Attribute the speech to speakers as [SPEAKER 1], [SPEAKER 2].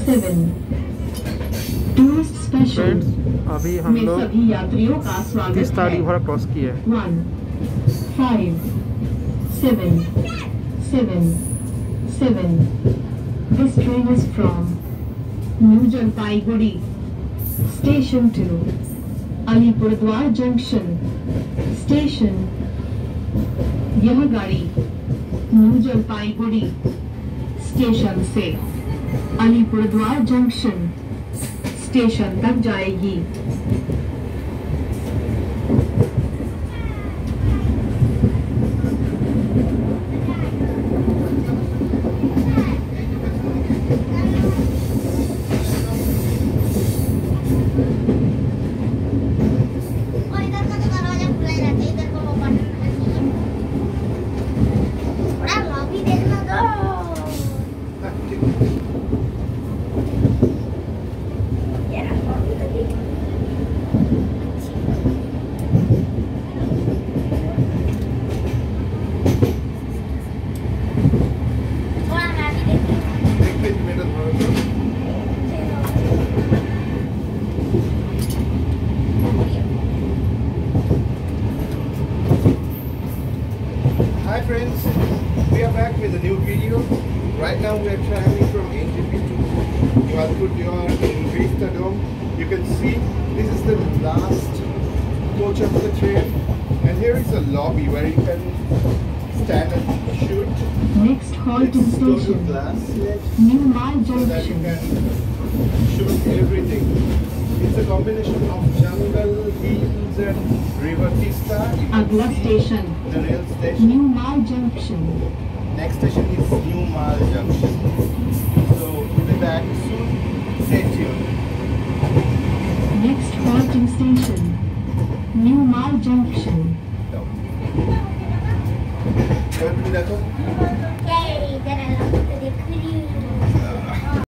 [SPEAKER 1] 7 tourist special
[SPEAKER 2] अभी हम लोग
[SPEAKER 1] सभी यात्रियों का स्वागत
[SPEAKER 2] 30 तारीख भर क्रॉस किए
[SPEAKER 1] 1 5 7 7 7 This train is from New Jalpaiguri Station to Alipurduar junction station. यह गाड़ी न्यू जलपाईगुड़ी स्टेशन से अलीपुरद्वार जंक्शन स्टेशन तक जाएगी।
[SPEAKER 3] Hi friends, we are back with a new video. Right now we are traveling from NGP to Mal in Vistadome. You can see this is the last coach of the train, and here is a lobby where you can stand and shoot.
[SPEAKER 1] Next halt in station New Mal
[SPEAKER 3] So that you
[SPEAKER 1] Junction.
[SPEAKER 3] can shoot everything. It's a combination of jungle, hills and river Tista.
[SPEAKER 1] अगला station
[SPEAKER 3] The rail station.
[SPEAKER 1] New mall junction.
[SPEAKER 3] Next station is New Mal Junction. So we'll be back soon. Stay tuned.
[SPEAKER 1] Next halting station New Mal Junction.
[SPEAKER 3] Go.